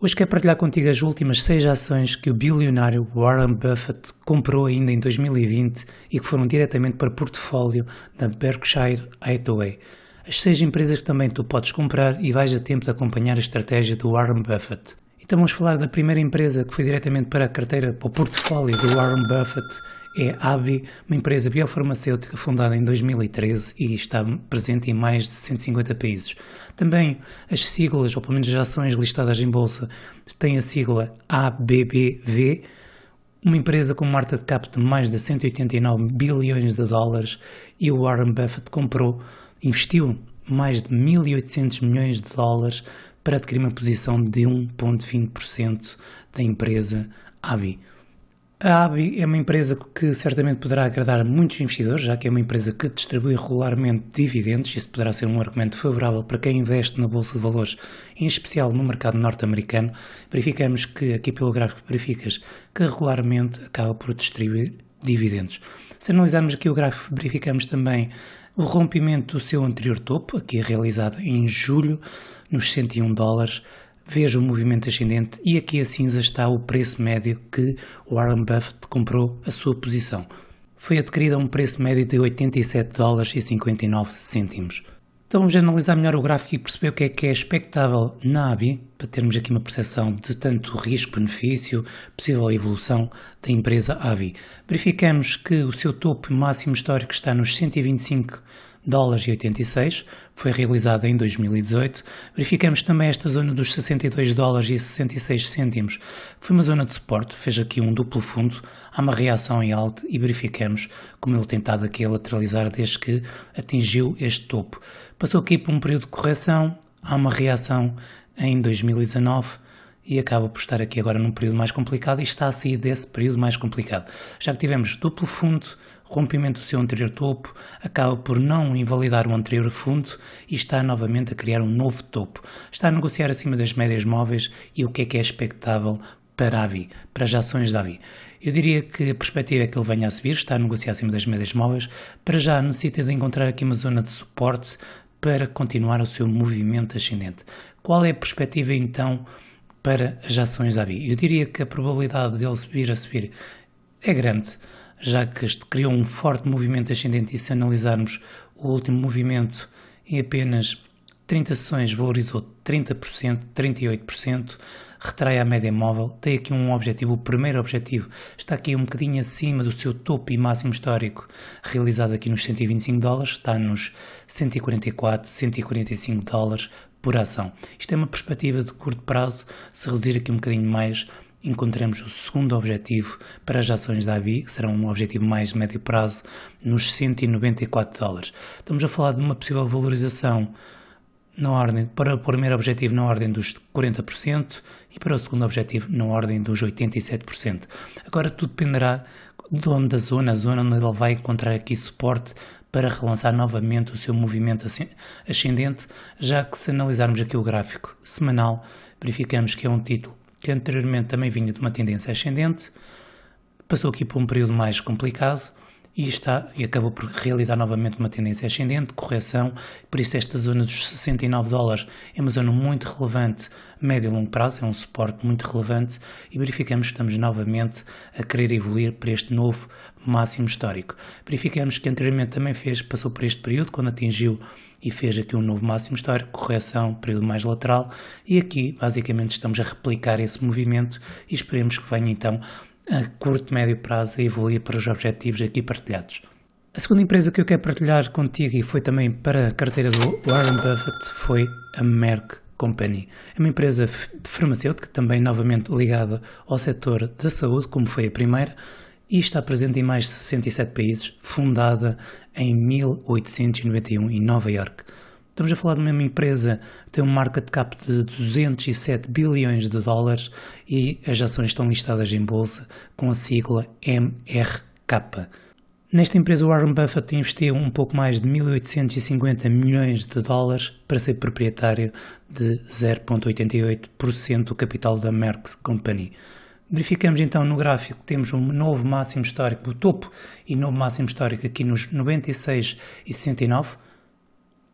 Hoje quero partilhar contigo as últimas 6 ações que o bilionário Warren Buffett comprou ainda em 2020 e que foram diretamente para o portfólio da Berkshire Hathaway. As 6 empresas que também tu podes comprar e vais a tempo de acompanhar a estratégia do Warren Buffett. Então vamos falar da primeira empresa que foi diretamente para a carteira, para o portfólio do Warren Buffett. É a AbbVie, uma empresa biofarmacêutica fundada em 2013 e está presente em mais de 150 países. Também as siglas, ou pelo menos as ações listadas em bolsa, têm a sigla ABBV, uma empresa com market cap de mais de 189 bilhões de dólares, e o Warren Buffett investiu mais de 1.800 milhões de dólares para adquirir uma posição de 1,20% da empresa AbbVie. A AbbVie é uma empresa que certamente poderá agradar a muitos investidores, já que é uma empresa que distribui regularmente dividendos. Isso poderá ser um argumento favorável para quem investe na Bolsa de Valores, em especial no mercado norte-americano. Verificamos que, aqui pelo gráfico que verificas, que regularmente acaba por distribuir dividendos. Se analisarmos aqui o gráfico, verificamos também o rompimento do seu anterior topo, aqui realizado em julho, nos 101 dólares. Veja o movimento ascendente e aqui a cinza está o preço médio que Warren Buffett comprou a sua posição. Foi adquirida a um preço médio de 87 dólares e 59 cêntimos. Então vamos analisar melhor o gráfico e perceber o que é expectável na AbbVie, para termos aqui uma percepção de tanto risco-benefício, possível evolução da empresa AbbVie. Verificamos que o seu topo máximo histórico está nos 125 dólares e 86, foi realizada em 2018. Verificamos também esta zona dos 62 dólares e 66 cêntimos, que foi uma zona de suporte, fez aqui um duplo fundo, há uma reação em alta e verificamos como ele tem estado aqui a lateralizar desde que atingiu este topo. Passou aqui por um período de correção, há uma reação em 2019 e acaba por estar aqui agora num período mais complicado e está a sair desse período mais complicado. Já que tivemos duplo fundo, rompimento do seu anterior topo, acaba por não invalidar o anterior fundo e está novamente a criar um novo topo. Está a negociar acima das médias móveis e o que é expectável para a AbbVie, para as ações da AbbVie. Eu diria que a perspectiva é que ele venha a subir, está a negociar acima das médias móveis, para já necessita de encontrar aqui uma zona de suporte para continuar o seu movimento ascendente. Qual é a perspectiva então para as ações da AbbVie? Eu diria que a probabilidade dele vir a subir é grande, já que este criou um forte movimento ascendente e se analisarmos o último movimento em apenas 30 sessões valorizou 30%, 38%, retrai a média móvel, tem aqui um objetivo, o primeiro objetivo está aqui um bocadinho acima do seu topo e máximo histórico, realizado aqui nos 125 dólares, está nos 144, 145 dólares por ação. Isto é uma perspectiva de curto prazo, se reduzir aqui um bocadinho mais, encontramos o segundo objetivo para as ações da AbbVie, que será um objetivo mais de médio prazo, nos 194 dólares. Estamos a falar de uma possível valorização na ordem, para o primeiro objetivo na ordem dos 40% e para o segundo objetivo na ordem dos 87%. Agora tudo dependerá da zona onde ele vai encontrar aqui suporte para relançar novamente o seu movimento ascendente, já que se analisarmos aqui o gráfico semanal, verificamos que é um título que anteriormente também vinha de uma tendência ascendente, passou aqui por um período mais complicado e acabou por realizar novamente uma tendência ascendente, correção, por isso esta zona dos 69 dólares é uma zona muito relevante, médio e longo prazo, é um suporte muito relevante e verificamos que estamos novamente a querer evoluir para este novo máximo histórico. Verificamos que anteriormente também passou por este período, quando atingiu e fez aqui um novo máximo histórico, correção, período mais lateral e aqui basicamente estamos a replicar esse movimento e esperemos que venha então a curto e médio prazo a evoluir para os objetivos aqui partilhados. A segunda empresa que eu quero partilhar contigo e foi também para a carteira do Warren Buffett foi a Merck Company. É uma empresa farmacêutica também novamente ligada ao setor da saúde, como foi a primeira, e está presente em mais de 67 países, fundada em 1891 em Nova Iorque. Estamos a falar de uma empresa que tem um market cap de 207 bilhões de dólares e as ações estão listadas em bolsa com a sigla MRK. Nesta empresa, o Warren Buffett investiu um pouco mais de 1.850 milhões de dólares para ser proprietário de 0,88% do capital da Merck Company. Verificamos então no gráfico que temos um novo máximo histórico, o topo e novo máximo histórico aqui nos 96,69,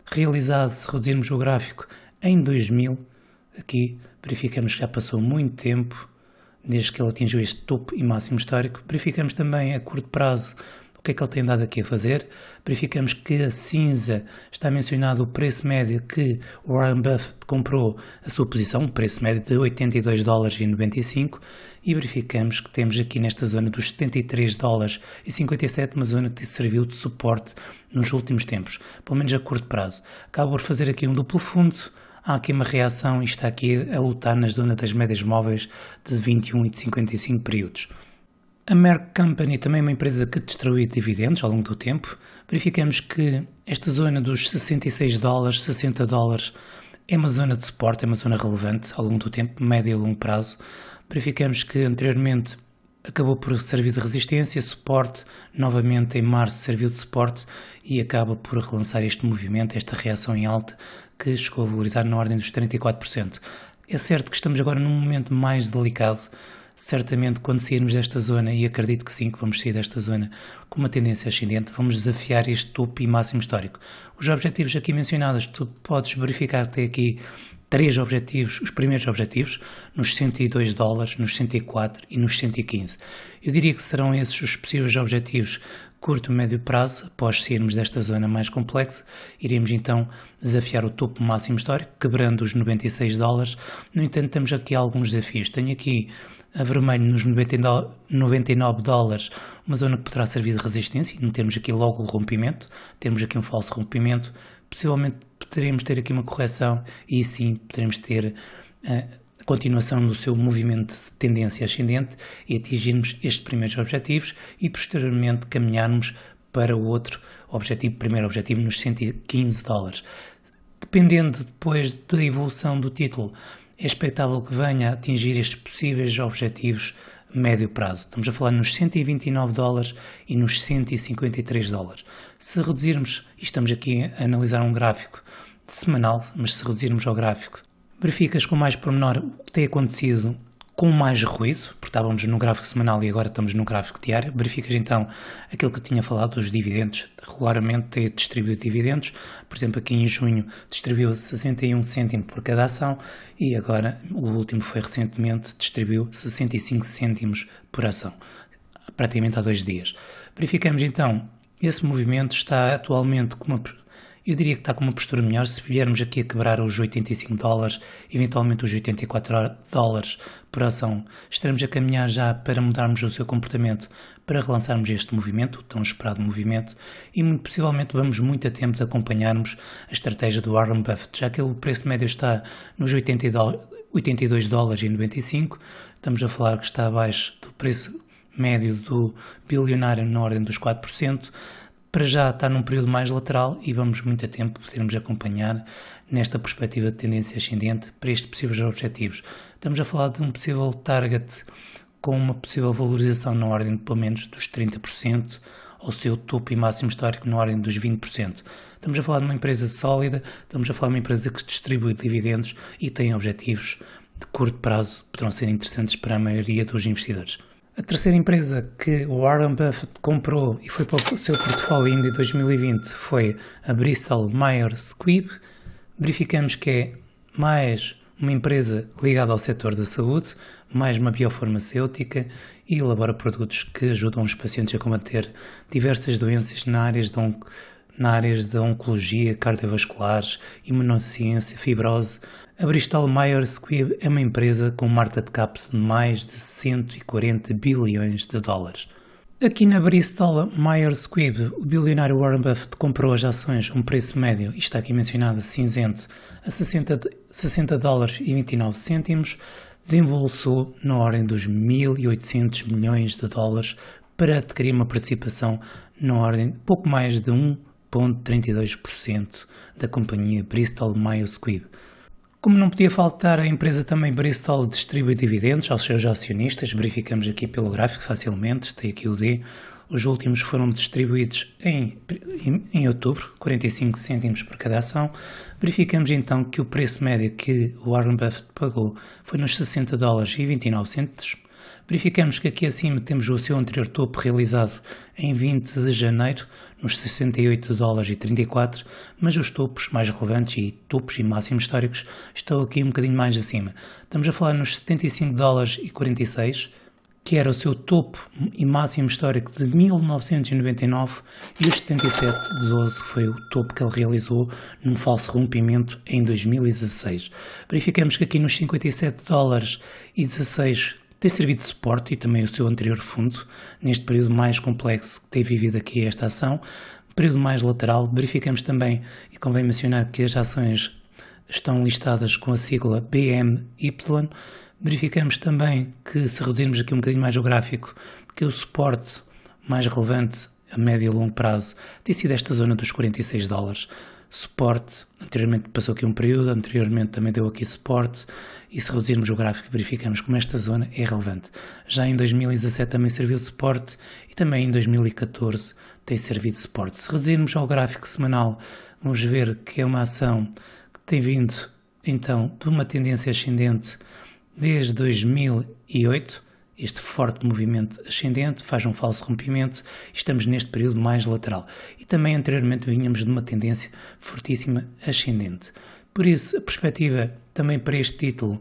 realizado, se reduzirmos o gráfico, em 2000, aqui verificamos que já passou muito tempo desde que ele atingiu este topo e máximo histórico. Verificamos também a curto prazo o que é que ele tem dado aqui a fazer. Verificamos que a cinza está mencionado o preço médio que o Warren Buffett comprou a sua posição, um preço médio de 82 dólares e 95, e verificamos que temos aqui nesta zona dos 73 dólares e 57, uma zona que serviu de suporte nos últimos tempos, pelo menos a curto prazo. Acabo por fazer aqui um duplo fundo. Há aqui uma reação e está aqui a lutar na zona das médias móveis de 21 e de 55 períodos. A Merck Company também é uma empresa que distribui dividendos ao longo do tempo. Verificamos que esta zona dos 66 dólares, 60 dólares é uma zona de suporte, é uma zona relevante ao longo do tempo, médio e longo prazo. Verificamos que anteriormente acabou por servir de resistência, suporte, novamente em março serviu de suporte e acaba por relançar este movimento, esta reação em alta que chegou a valorizar na ordem dos 34%. É certo que estamos agora num momento mais delicado. Certamente quando sairmos desta zona, e acredito que sim, que vamos sair desta zona com uma tendência ascendente, vamos desafiar este topo e máximo histórico. Os objetivos aqui mencionados, tu podes verificar que tem aqui três objetivos, os primeiros objetivos, nos 102 dólares, nos 104 e nos 115. Eu diria que serão esses os possíveis objetivos curto e médio prazo. Após sairmos desta zona mais complexa, iremos então desafiar o topo máximo histórico, quebrando os 96 dólares. No entanto, temos aqui alguns desafios. Tenho aqui a vermelho nos 99 dólares, uma zona que poderá servir de resistência, e não temos aqui logo o rompimento, temos aqui um falso rompimento, possivelmente poderemos ter aqui uma correção e sim poderemos ter a continuação do seu movimento de tendência ascendente e atingirmos estes primeiros objetivos e posteriormente caminharmos para o outro objetivo, primeiro objetivo nos 115 dólares. Dependendo depois da evolução do título, é expectável que venha a atingir estes possíveis objetivos a médio prazo. Estamos a falar nos 129 dólares e nos 153 dólares. Se reduzirmos, e estamos aqui a analisar um gráfico semanal, mas se reduzirmos ao gráfico, verificas com mais pormenor o que tem acontecido com mais ruído, porque estávamos no gráfico semanal e agora estamos no gráfico diário. Verificas então aquilo que eu tinha falado dos dividendos. Regularmente tem distribuído dividendos. Por exemplo, aqui em junho distribuiu 61 cêntimos por cada ação e agora, o último foi recentemente, distribuiu 65 cêntimos por ação, praticamente há 2 dias. Verificamos então, esse movimento está atualmente com uma... Eu diria que está com uma postura melhor. Se viermos aqui a quebrar os 85 dólares, eventualmente os 84 dólares por ação, estaremos a caminhar já para mudarmos o seu comportamento, para relançarmos este movimento, o tão esperado movimento, e muito possivelmente vamos muito a tempo de acompanharmos a estratégia do Warren Buffett, já que o preço médio está nos 82 dólares e 95, estamos a falar que está abaixo do preço médio do bilionário na ordem dos 4%, para já está num período mais lateral e vamos muito a tempo podermos acompanhar nesta perspectiva de tendência ascendente para estes possíveis objetivos. Estamos a falar de um possível target com uma possível valorização na ordem de pelo menos dos 30%, ao seu topo e máximo histórico na ordem dos 20%. Estamos a falar de uma empresa sólida, estamos a falar de uma empresa que distribui dividendos e tem objetivos de curto prazo que poderão ser interessantes para a maioria dos investidores. A terceira empresa que o Warren Buffett comprou e foi para o seu portfólio ainda em 2020 foi a Bristol Myers Squibb. Verificamos que é mais uma empresa ligada ao setor da saúde, mais uma biofarmacêutica e elabora produtos que ajudam os pacientes a combater diversas doenças na áreas da oncologia, cardiovasculares, imunociência, fibrose. A Bristol Myers Squibb é uma empresa com market cap de mais de 140 bilhões de dólares. Aqui na Bristol Myers Squibb, o bilionário Warren Buffett comprou as ações a um preço médio, e está aqui mencionado cinzento, a 60 dólares e 29 cêntimos, desembolsou na ordem dos 1.800 milhões de dólares para adquirir uma participação na ordem de pouco mais de 1,32% da companhia Bristol Myers Squibb. Como não podia faltar, a empresa também Bristol distribui dividendos aos seus acionistas. Verificamos aqui pelo gráfico facilmente, tem aqui o D. Os últimos foram distribuídos em outubro, 45 cêntimos por cada ação. Verificamos então que o preço médio que o Warren Buffett pagou foi nos 60 dólares e 29 cêntimos. Verificamos que aqui acima temos o seu anterior topo realizado em 20 de janeiro, nos 68 dólares e 34, mas os topos mais relevantes e topos e máximos históricos estão aqui um bocadinho mais acima. Estamos a falar nos 75 dólares e 46, que era o seu topo e máximo histórico de 1999, e os 77,12 foi o topo que ele realizou num falso rompimento em 2016. Verificamos que aqui nos 57 dólares e 16 tem servido de suporte e também o seu anterior fundo, neste período mais complexo que tem vivido aqui esta ação. Período mais lateral, verificamos também, e convém mencionar que as ações estão listadas com a sigla BMY. Verificamos também que, se reduzirmos aqui um bocadinho mais o gráfico, que o suporte mais relevante a médio e longo prazo tem sido esta zona dos 46 dólares. Suporte, anteriormente passou aqui um período, anteriormente também deu aqui suporte, e se reduzirmos o gráfico verificamos como esta zona é relevante. Já em 2017 também serviu suporte e também em 2014 tem servido suporte. Se reduzirmos ao gráfico semanal, vamos ver que é uma ação que tem vindo então de uma tendência ascendente desde 2008, este forte movimento ascendente faz um falso rompimento e estamos neste período mais lateral. E também anteriormente vinhamos de uma tendência fortíssima ascendente. Por isso, a perspectiva também para este título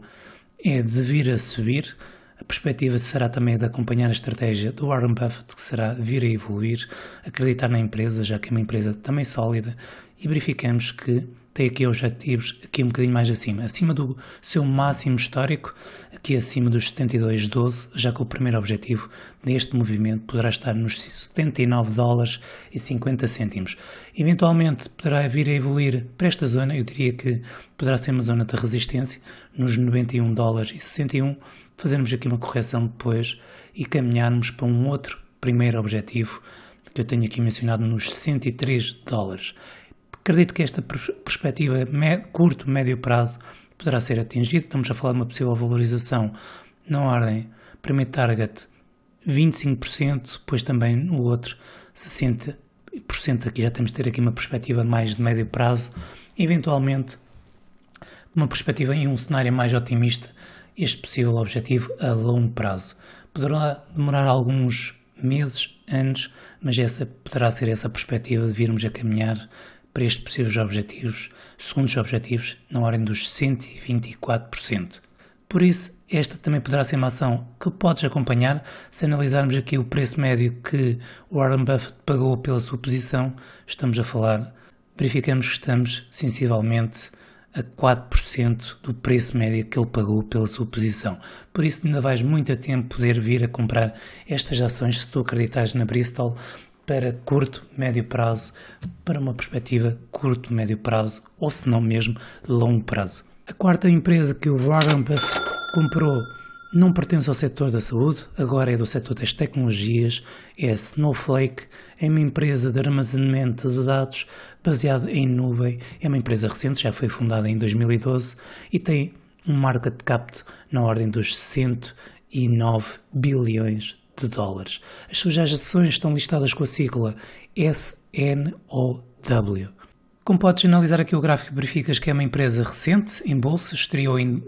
é de vir a subir. A perspectiva será também de acompanhar a estratégia do Warren Buffett, que será vir a evoluir, acreditar na empresa, já que é uma empresa também sólida, e verificamos que tem aqui objetivos aqui um bocadinho mais acima do seu máximo histórico, aqui acima dos 72,12, já que o primeiro objetivo deste movimento poderá estar nos 79 dólares e 50 cêntimos. Eventualmente poderá vir a evoluir para esta zona, eu diria que poderá ser uma zona de resistência, nos 91 dólares e 61, fazermos aqui uma correção depois e caminharmos para um outro primeiro objetivo, que eu tenho aqui mencionado nos 103 dólares. Acredito que esta perspectiva curto, médio prazo poderá ser atingida. Estamos a falar de uma possível valorização na ordem, primeiro target 25%, depois também no outro 60%. Aqui já temos de ter aqui uma perspectiva mais de médio prazo, eventualmente uma perspectiva em um cenário mais otimista, este possível objetivo a longo prazo. Poderá demorar alguns meses, anos, mas essa poderá ser essa perspectiva de virmos a caminhar para estes possíveis objetivos, segundos objetivos, na ordem dos 124%. Por isso, esta também poderá ser uma ação que podes acompanhar. Se analisarmos aqui o preço médio que Warren Buffett pagou pela sua posição, estamos a falar, verificamos que estamos sensivelmente a 4% do preço médio que ele pagou pela sua posição. Por isso ainda vais muito a tempo poder vir a comprar estas ações, se tu acreditares na Bristol, para curto, médio prazo, para uma perspectiva curto, médio prazo, ou se não mesmo de longo prazo. A quarta empresa que o Warren Buffett comprou não pertence ao setor da saúde, agora é do setor das tecnologias, é a Snowflake, é uma empresa de armazenamento de dados baseada em nuvem, é uma empresa recente, já foi fundada em 2012 e tem um market cap na ordem dos 109 bilhões de dólares. As suas ações estão listadas com a sigla SNOW. Como podes analisar aqui o gráfico, verificas que é uma empresa recente, em bolsa, estreou em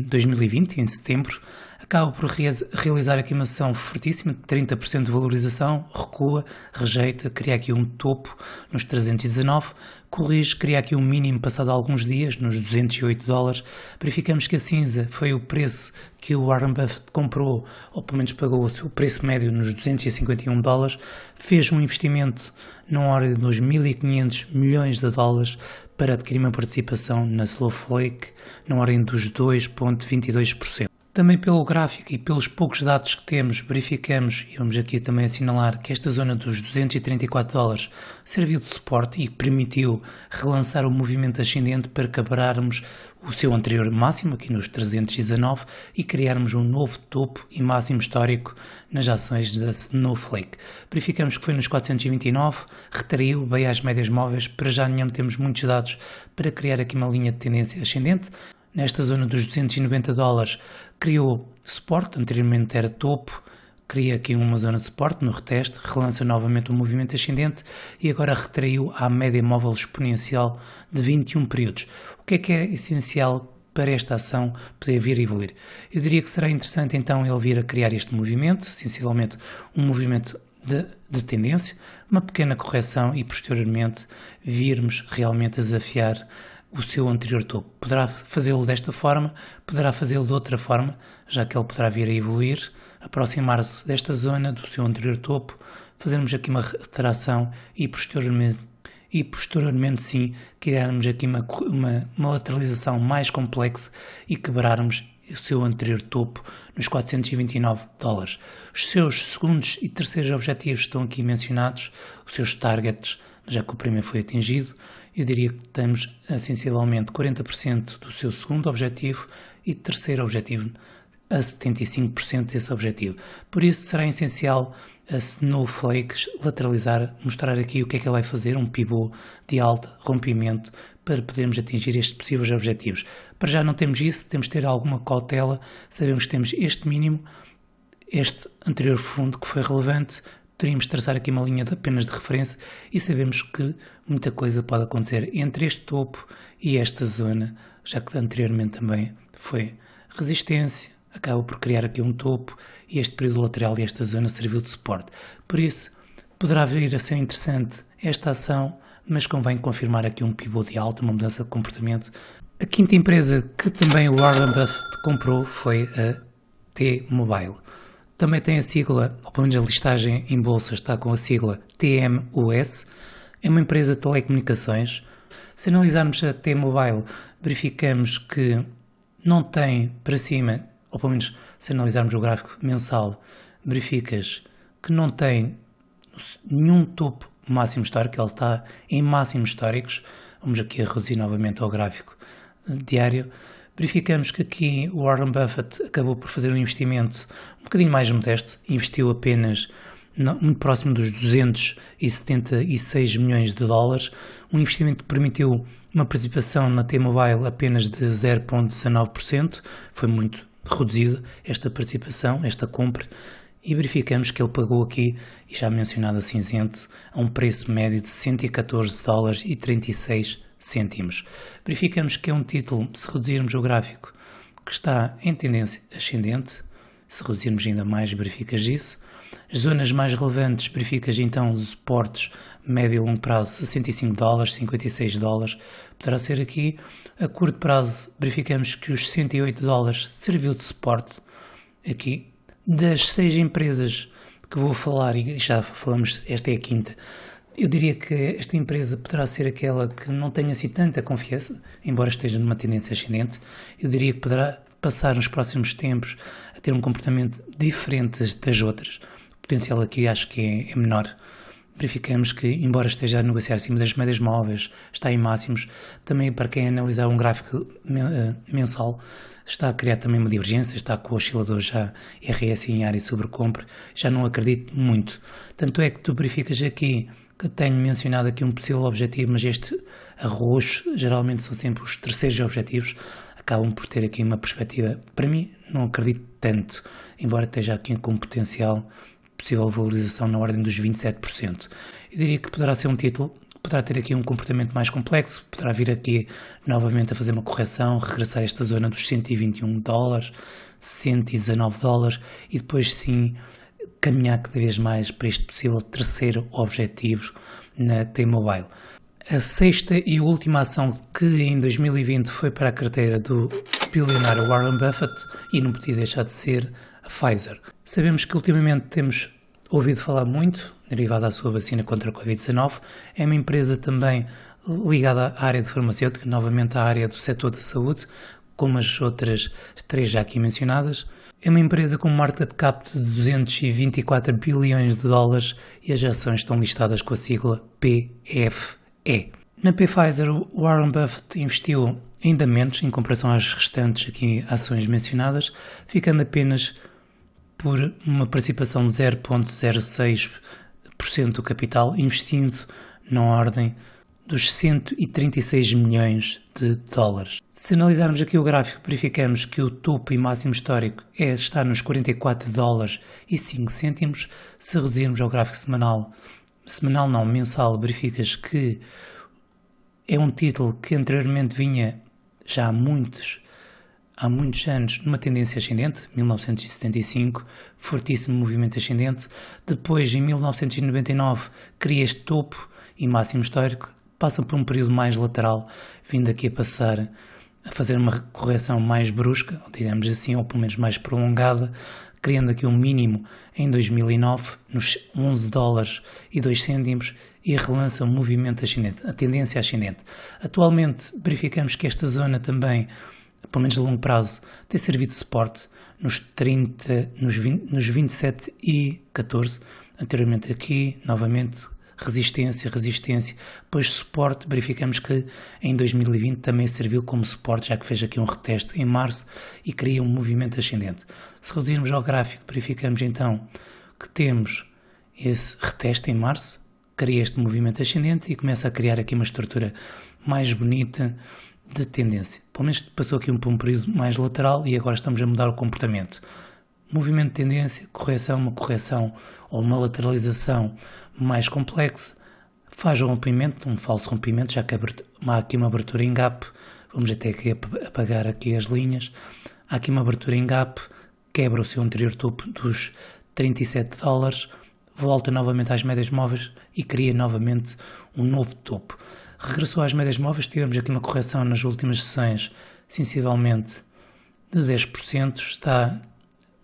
2020, em setembro, acaba por realizar aqui uma ação fortíssima, de 30% de valorização, recua, rejeita, cria aqui um topo nos 319, corrige, cria aqui um mínimo passado alguns dias, nos 208 dólares, verificamos que a cinza foi o preço que o Warren Buffett comprou, ou pelo menos pagou o seu preço médio nos 251 dólares, fez um investimento na ordem de 2.500 milhões de dólares para adquirir uma participação na Snowflake na ordem dos 2,22%. Também pelo gráfico e pelos poucos dados que temos, verificamos, e vamos aqui também assinalar, que esta zona dos 234 dólares serviu de suporte e permitiu relançar o movimento ascendente para quebrarmos o seu anterior máximo, aqui nos 319, e criarmos um novo topo e máximo histórico nas ações da Snowflake. Verificamos que foi nos 429, retraiu bem às médias móveis, para já não temos muitos dados para criar aqui uma linha de tendência ascendente. Nesta zona dos 290 dólares criou suporte, anteriormente era topo, cria aqui uma zona de suporte no reteste, relança novamente o movimento ascendente e agora retraiu à média móvel exponencial de 21 períodos. O que é essencial para esta ação poder vir a evoluir. Eu diria que será interessante então ele vir a criar este movimento, sensivelmente um movimento de tendência, uma pequena correção e posteriormente virmos realmente a desafiar o seu anterior topo. Poderá fazê-lo desta forma, poderá fazê-lo de outra forma, já que ele poderá vir a evoluir, aproximar-se desta zona do seu anterior topo, fazermos aqui uma retração e posteriormente sim, criarmos aqui uma lateralização mais complexa e quebrarmos o seu anterior topo nos $429. Os seus segundos e terceiros objetivos estão aqui mencionados, os seus targets, já que o primeiro foi atingido. Eu diria que temos sensivelmente 40% do seu segundo objetivo e terceiro objetivo a 75% desse objetivo. Por isso será essencial a Snowflake lateralizar, mostrar aqui o que é que ele vai fazer, um pivô de alta, rompimento, para podermos atingir estes possíveis objetivos. Para já não temos isso, temos de ter alguma cautela, sabemos que temos este mínimo, este anterior fundo que foi relevante, teríamos de traçar aqui uma linha apenas de referência e sabemos que muita coisa pode acontecer entre este topo e esta zona, já que anteriormente também foi resistência, acaba por criar aqui um topo e este período lateral e esta zona serviu de suporte. Por isso, poderá vir a ser interessante esta ação, mas convém confirmar aqui um pivô de alta, uma mudança de comportamento. A quinta empresa que também o Warren Buffett comprou foi a T-Mobile. Também tem a sigla, ou pelo menos a listagem em bolsa está com a sigla TMUS, é uma empresa de telecomunicações. Se analisarmos a T-Mobile, verificamos que não tem para cima, ou pelo menos se analisarmos o gráfico mensal, verificas que não tem nenhum topo máximo histórico, ele está em máximos históricos. Vamos aqui a reduzir novamente ao gráfico diário. Verificamos que aqui o Warren Buffett acabou por fazer um investimento um bocadinho mais modesto, investiu apenas muito próximo dos 276 milhões de dólares, um investimento que permitiu uma participação na T-Mobile apenas de 0,19%, foi muito reduzido esta participação, esta compra, e verificamos que ele pagou aqui, e já mencionado a cinzento, a um preço médio de $114,36. Verificamos que é um título, se reduzirmos o gráfico, que está em tendência ascendente. Se reduzirmos ainda mais, verificas isso. As zonas mais relevantes, verificas então os suportes médio e longo prazo, $65, $56, poderá ser aqui. A curto prazo, verificamos que os $108 serviu de suporte aqui. Das 6 empresas que vou falar, e já falamos, esta é a quinta, eu diria que esta empresa poderá ser aquela que não tenha assim tanta confiança, embora esteja numa tendência ascendente. Eu diria que poderá passar nos próximos tempos a ter um comportamento diferente das outras. O potencial aqui acho que é menor. Verificamos que, embora esteja a negociar acima das médias móveis, está em máximos, também para quem analisar um gráfico mensal, está a criar também uma divergência, está com o oscilador já RS em área sobrecompra, já não acredito muito. Tanto é que tu verificas aqui que tenho mencionado aqui um possível objetivo, mas este a roxo geralmente são sempre os terceiros objetivos, acabam por ter aqui uma perspectiva, para mim não acredito tanto, embora esteja aqui com potencial, possível valorização na ordem dos 27%. Eu diria que poderá ser um título, poderá ter aqui um comportamento mais complexo, poderá vir aqui novamente a fazer uma correção, regressar a esta zona dos $121, $119 e depois sim caminhar cada vez mais para este possível terceiro objetivo na T-Mobile. A sexta e última ação que em 2020 foi para a carteira do bilionário Warren Buffett e não podia deixar de ser a Pfizer. Sabemos que ultimamente temos ouvido falar muito, derivada da sua vacina contra a Covid-19, é uma empresa também ligada à área de farmacêutica, novamente à área do setor da saúde, como as outras 3 já aqui mencionadas. É uma empresa com market cap de 224 bilhões de dólares e as ações estão listadas com a sigla PFE. Na Pfizer, o Warren Buffett investiu ainda menos em comparação às restantes aqui ações mencionadas, ficando apenas por uma participação de 0,06% do capital, investindo na ordem dos 136 milhões de dólares. Se analisarmos aqui o gráfico, verificamos que o topo e máximo histórico está nos $44,05. Se reduzirmos ao gráfico mensal, verificas que é um título que anteriormente vinha já há muitos há muitos anos numa tendência ascendente, 1975, fortíssimo movimento ascendente. Depois, em 1999, cria este topo e máximo histórico, passa por um período mais lateral, vindo aqui a fazer uma correção mais brusca, digamos assim, ou pelo menos mais prolongada, criando aqui um mínimo em 2009, nos 11 dólares e 2 cêntimos, e relança um movimento ascendente, a tendência ascendente. Atualmente, verificamos que esta zona também, pelo menos a longo prazo, tem servido de suporte nos 30, nos 27 e 14. Anteriormente aqui, novamente, resistência, depois suporte. Verificamos que em 2020 também serviu como suporte, já que fez aqui um reteste em março e cria um movimento ascendente. Se reduzirmos ao gráfico, verificamos então que temos esse reteste em março, cria este movimento ascendente e começa a criar aqui uma estrutura mais bonita de tendência. Pelo menos passou aqui por um período mais lateral e agora estamos a mudar o comportamento. Movimento de tendência, uma correção ou uma lateralização mais complexa, faz um rompimento, um falso rompimento, já que há aqui uma abertura em gap. Vamos até aqui apagar aqui as linhas. Há aqui uma abertura em gap, quebra o seu anterior topo dos 37 dólares, volta novamente às médias móveis e cria novamente um novo topo. Regressou às médias móveis, tivemos aqui uma correção nas últimas sessões, sensivelmente de 10%, está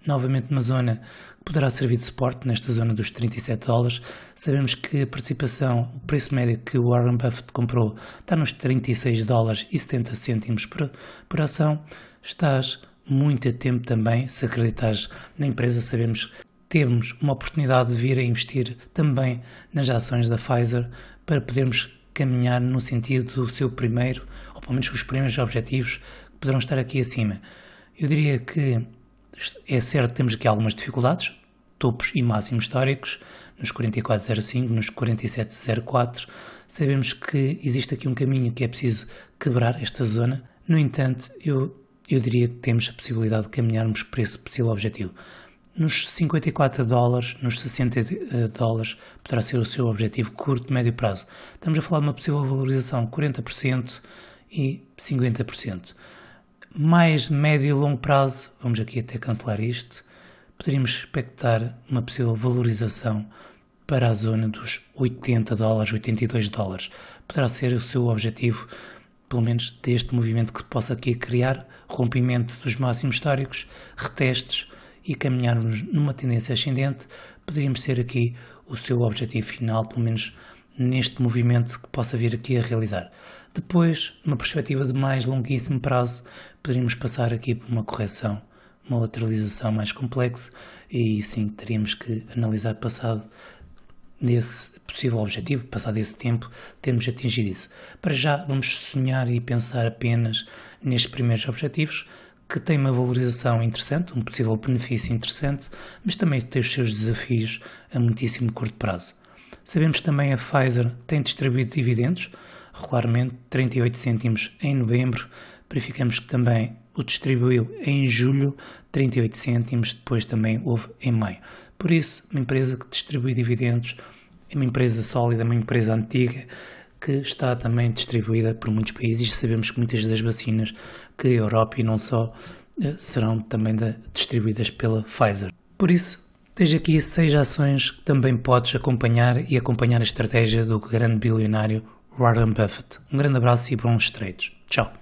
novamente numa zona que poderá servir de suporte, nesta zona dos 37 dólares. Sabemos que a participação, o preço médio que o Warren Buffett comprou está nos 36 dólares e 70 cêntimos por ação. Estás muito a tempo também, se acreditares na empresa. Sabemos que temos uma oportunidade de vir a investir também nas ações da Pfizer para podermos caminhar no sentido do seu primeiro, ou pelo menos os primeiros objetivos que poderão estar aqui acima. Eu diria que é certo que temos aqui algumas dificuldades, topos e máximos históricos, nos 44,05, nos 47,04. Sabemos que existe aqui um caminho que é preciso quebrar esta zona. No entanto, eu diria que temos a possibilidade de caminharmos para esse possível objetivo. Nos 54 dólares, nos 60 dólares, poderá ser o seu objetivo curto e médio prazo. Estamos a falar de uma possível valorização de 40% e 50%. Mais médio e longo prazo, vamos aqui até cancelar isto, poderíamos expectar uma possível valorização para a zona dos 80 dólares, 82 dólares. Poderá ser o seu objetivo, pelo menos deste movimento que possa aqui criar, rompimento dos máximos históricos, retestes e caminharmos numa tendência ascendente. Poderíamos ser aqui o seu objetivo final, pelo menos neste movimento que possa vir aqui a realizar. Depois, numa perspectiva de mais longuíssimo prazo, poderíamos passar aqui por uma correção, uma lateralização mais complexa e sim, teríamos que analisar passado desse possível objetivo, passado esse tempo, termos atingido isso. Para já, vamos sonhar e pensar apenas nestes primeiros objetivos, que têm uma valorização interessante, um possível benefício interessante, mas também tem os seus desafios a muitíssimo curto prazo. Sabemos que também a Pfizer tem distribuído dividendos, regularmente 38 cêntimos em novembro. Verificamos que também o distribuiu em julho, 38 cêntimos, depois também houve em maio. Por isso, uma empresa que distribui dividendos é uma empresa sólida, uma empresa antiga, que está também distribuída por muitos países. Sabemos que muitas das vacinas que a Europa e não só serão também distribuídas pela Pfizer. Por isso, tens aqui 6 ações que também podes acompanhar a estratégia do grande bilionário Warren Buffett. Um grande abraço e bons trades. Tchau.